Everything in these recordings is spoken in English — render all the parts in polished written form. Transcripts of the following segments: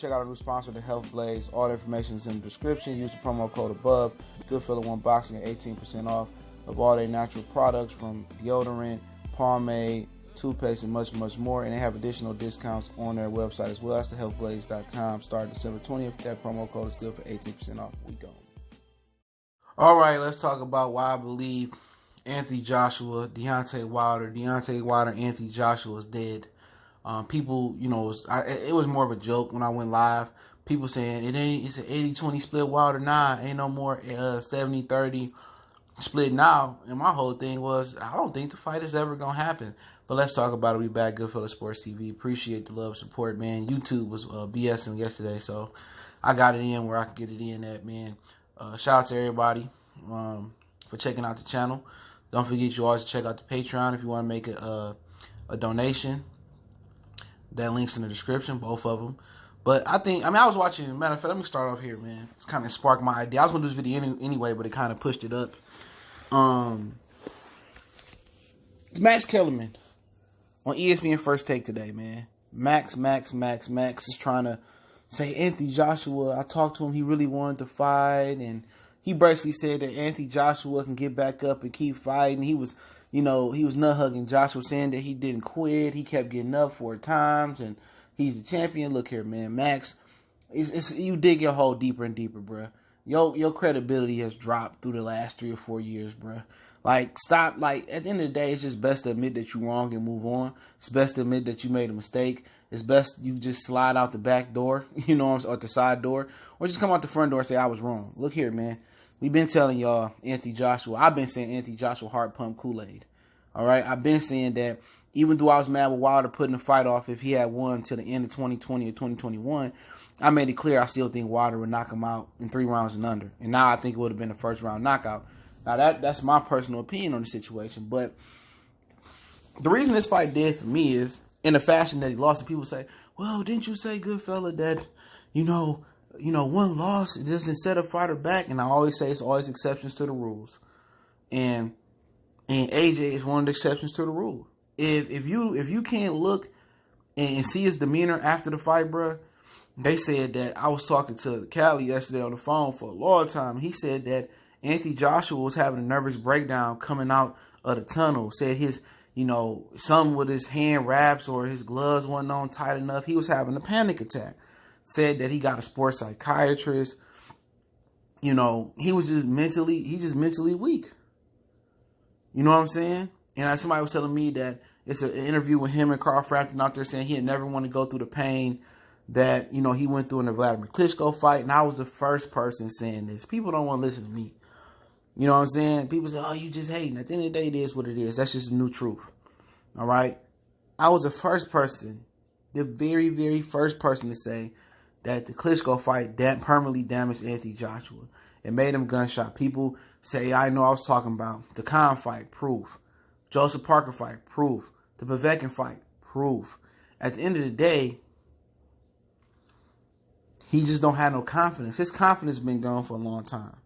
check out our new sponsor, the Health Blaze. All the information is in the description. Use the promo code above. Goodfellow One Boxing at 18% off of all their natural products from deodorant, pomade, toothpaste, and much, much more. And they have additional discounts on their website as well. That's thehealthblaze.com. Starting December 20th. That promo code is good for 18% off. We go. All right, let's talk about why I believe Anthony Joshua, Deontay Wilder, Anthony Joshua is dead. People, it was more of a joke when I went live. People saying it's an 80-20 split Wilder. Nah, ain't no more 70-30 split now. And my whole thing was, I don't think the fight is ever going to happen. But let's talk about it. We back, Goodfellow Sports TV. Appreciate the love, support, man. YouTube was BSing yesterday, so I got it in where I could get it in at, man. Shout out to everybody for checking out the channel. Don't forget, you always check out the Patreon if you want to make a donation. That link's in the description, both of them. But I was watching, matter of fact, let me start off here, man. It's kind of sparked my idea. I was going to do this video anyway, but it kind of pushed it up. It's Max Kellerman on ESPN First Take today, man. Max is trying to say Anthony Joshua, I talked to him, he really wanted to fight, and he basically said that Anthony Joshua can get back up and keep fighting. He was nut hugging Joshua, saying that he didn't quit. He kept getting up 4 times, and he's the champion. Look here, man. Max, you dig your hole deeper and deeper, bruh. Your credibility has dropped through the last 3 or 4 years, bruh. Stop. At the end of the day, it's just best to admit that you're wrong and move on. It's best to admit that you made a mistake. It's best you just slide out the back door, or the side door, or just come out the front door and say, I was wrong. Look here, man. We've been telling y'all Anthony Joshua. I've been saying Anthony Joshua heart pump Kool-Aid. All right? I've been saying that even though I was mad with Wilder putting the fight off if he had won till the end of 2020 or 2021, I made it clear I still think Wilder would knock him out in 3 rounds and under. And now I think it would have been a first-round knockout. Now, that's my personal opinion on the situation. But the reason this fight did for me is in the fashion that he lost. And people say, well, didn't you say, Goodfella, that, one loss, it doesn't set a fighter back. And I always say it's always exceptions to the rules. And AJ is one of the exceptions to the rule. If you can't look and see his demeanor after the fight, bro, they said that I was talking to Cali yesterday on the phone for a long time. He said that Anthony Joshua was having a nervous breakdown coming out of the tunnel. Said his, something with his hand wraps or his gloves wasn't on tight enough. He was having a panic attack. Said that he got a sports psychiatrist. He was just mentally weak. You know what I'm saying? And somebody was telling me that it's an interview with him and Carl Frampton out there saying he'd never want to go through the pain that, he went through in the Vladimir Klitschko fight. And I was the first person saying this. People don't want to listen to me. You know what I'm saying? People say, oh, you just hating. At the end of the day, it is what it is. That's just the new truth. All right? I was the first person, the very, very first person to say that the Klitschko fight permanently damaged Anthony Joshua. It made him gunshot. People say, I know I was talking about the Khan fight, proof. Joseph Parker fight, proof. The Povetkin fight, proof. At the end of the day, he just don't have no confidence. His confidence has been gone for a long time.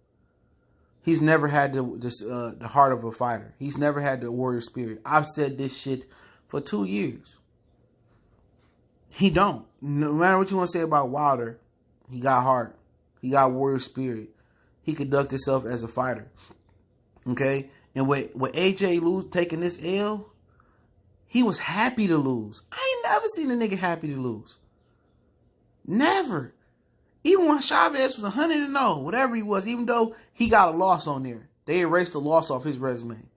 He's never had the heart of a fighter. He's never had the warrior spirit. I've said this shit for 2 years. He don't. No matter what you want to say about Wilder, he got heart. He got warrior spirit. He conducted himself as a fighter. Okay? And with AJ taking this L, he was happy to lose. I ain't never seen a nigga happy to lose. Never. Even when Chavez was 100-0, whatever he was, even though he got a loss on there, they erased the loss off his resume.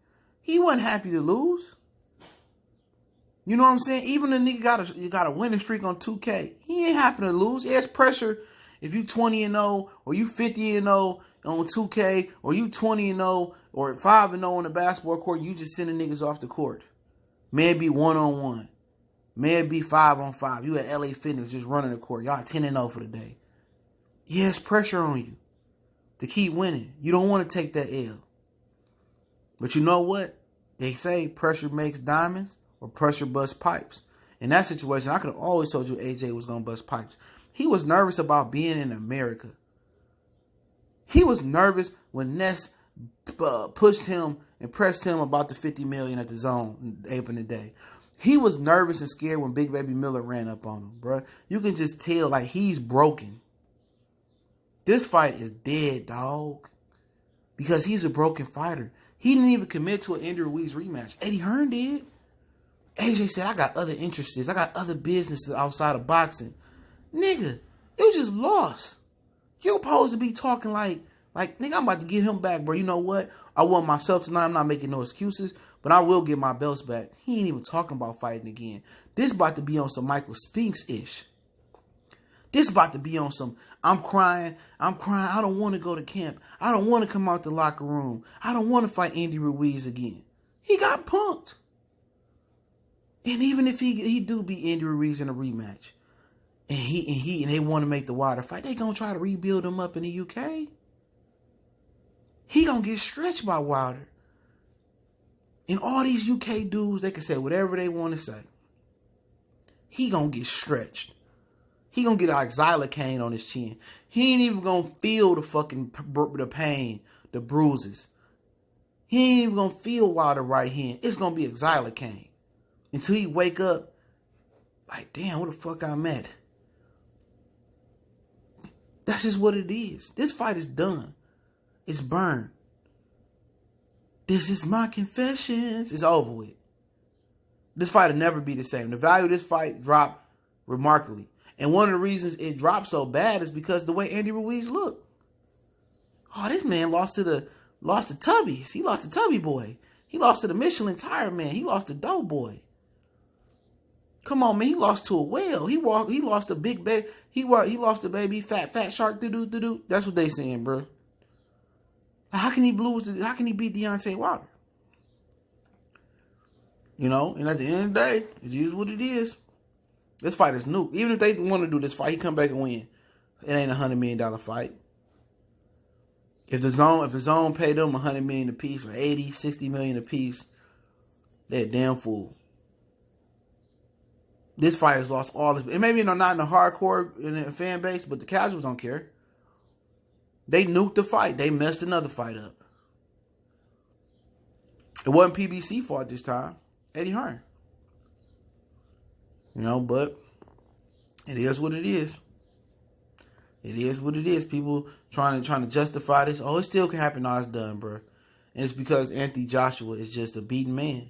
He wasn't happy to lose. You know what I'm saying? Even the nigga got a winning streak on 2K. He ain't happy to lose. There's pressure if you 20-0 or you 50-0 on 2K or you 20-0 or 5-0 on the basketball court. You just sending niggas off the court. May it be 1-on-1. May it be 5-on-5. You at LA Fitness just running the court. Y'all 10-0 for the day. Yeah, it's pressure on you to keep winning. You don't want to take that L. But you know what? They say pressure makes diamonds or pressure busts pipes. In that situation, I could have always told you AJ was going to bust pipes. He was nervous about being in America. He was nervous when Ness pushed him and pressed him about the $50 million at the zone in the day. He was nervous and scared when Big Baby Miller ran up on him, bro. You can just tell, like, he's broken. This fight is dead, dog. Because he's a broken fighter. He didn't even commit to an Andy Ruiz rematch. Eddie Hearn did. AJ said, I got other interests. I got other businesses outside of boxing. Nigga, you just lost. You're supposed to be talking like, nigga, I'm about to get him back, bro. You know what? I won myself tonight. I'm not making no excuses, but I will get my belts back. He ain't even talking about fighting again. This about to be on some Michael Spinks-ish. This about to be on some, I'm crying. I don't want to go to camp. I don't want to come out the locker room. I don't want to fight Andy Ruiz again. He got punked. And even if he do beat Andy Ruiz in a rematch, and they want to make the Wilder fight, they gonna try to rebuild him up in the UK. He gonna get stretched by Wilder. And all these UK dudes, they can say whatever they want to say. He gonna get stretched. He gonna get like xylocaine on his chin. He ain't even gonna feel the pain, the bruises. He ain't even gonna feel Wilder right hand. It's gonna be a xylocaine. Until he wake up, like, damn, where the fuck I'm at? That's just what it is. This fight is done. It's burned. This is my confessions. It's over with. This fight will never be the same. The value of this fight dropped remarkably. And one of the reasons it dropped so bad is because the way Andy Ruiz looked. Oh, this man lost to Tubbies. He lost to Tubby Boy. He lost to the Michelin Tire Man. He lost to Doughboy. Come on, man. He lost to a whale. He lost to Big Baby. He lost to Baby Fat Shark. Doo-doo. That's what they saying, bro. How can he how can he beat Deontay Wilder? You know, and at the end of the day, it is what it is. This fight is new. Even if they want to do this fight, he come back and win. It ain't $100 million fight. If the zone paid them $100 million apiece or 80, 60 million apiece, they're a damn fool. This fight has lost all this. And maybe not in the hardcore in the fan base, but the casuals don't care. They nuked the fight. They messed another fight up. It wasn't PBC fault this time. Eddie Hearn. You know, but it is what it is. It is what it is. People trying to justify this. Oh, it still can happen. No, it's done, bro. And it's because Anthony Joshua is just a beaten man.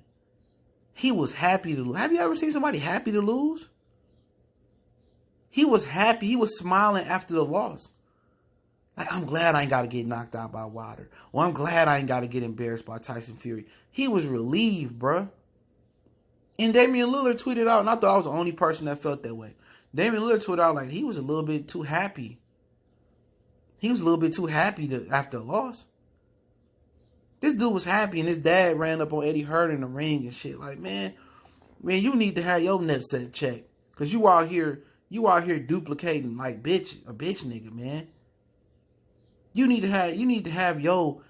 He was happy to lose. Have you ever seen somebody happy to lose? He was happy. He was smiling after the loss. Like, I'm glad I ain't got to get knocked out by Wilder. Or I'm glad I ain't got to get embarrassed by Tyson Fury. He was relieved, bruh. And Damian Lillard tweeted out, and I thought I was the only person that felt that way. Damian Lillard tweeted out like he was a little bit too happy. He was a little bit too happy after a loss. This dude was happy, and his dad ran up on Eddie Hearn in the ring and shit. Like, man, you need to have your net set checked. Because you out here duplicating like a bitch nigga, man. You need to have your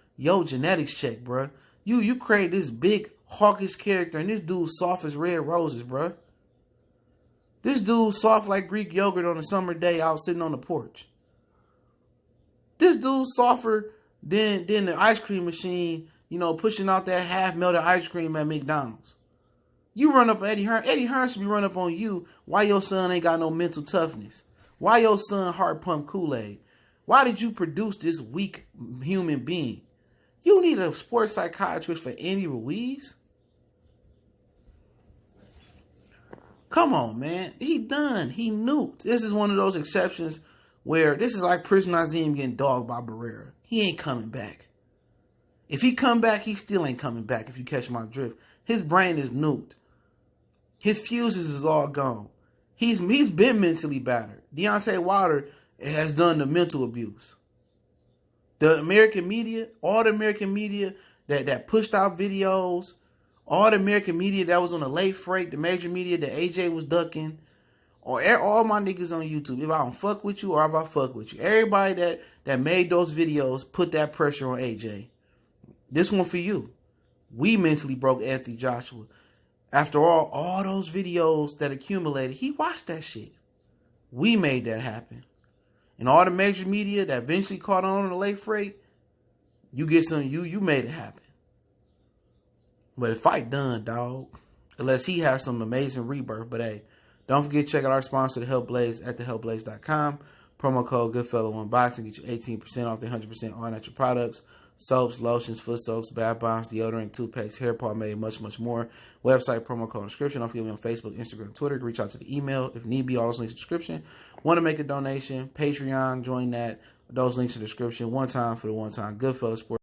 genetics checked, bro. You create this big hawkish character, and this dude's soft as red roses, bro. This dude's soft like Greek yogurt on a summer day out sitting on the porch. This dude's softer than the ice cream machine, you know, pushing out that half-melted ice cream at McDonald's. You run up on Eddie Hearn. Eddie Hearn should be running up on you. Why your son ain't got no mental toughness? Why your son heart pump Kool-Aid? Why did you produce this weak human being? You need a sports psychiatrist for Andy Ruiz? Come on, man. He done. He nuked. This is one of those exceptions where this is like Prison Nazim getting dogged by Barrera. He ain't coming back. If he come back, he still ain't coming back, if you catch my drift. His brain is nuked. His fuses is all gone. He's been mentally battered. Deontay Wilder has done the mental abuse. The American media, all the American media that pushed out videos, all the American media that was on the late freight, the major media that AJ was ducking, or all my niggas on YouTube, if I don't fuck with you or if I fuck with you, everybody that made those videos put that pressure on AJ. This one for you. We mentally broke Anthony Joshua. After all those videos that accumulated, he watched that shit. We made that happen. And all the major media that eventually caught on the late freight, you made it happen. But the fight done, dog. unless he has some amazing rebirth. But hey, don't forget to check out our sponsor, The Help Blaze, at thehelpblaze.com. Promo code Goodfellow1Boxing get you 18% off the 100% all natural products. Soaps, lotions, foot soaps, bath bombs, deodorant, toothpaste, hair pomade, much, much more. Website, promo code, description. Don't forget me on Facebook, Instagram, Twitter. Reach out to the email if need be. All those links in the description. Want to make a donation? Patreon, join that. Those links in the description. One time for the one time Goodfellow Sports.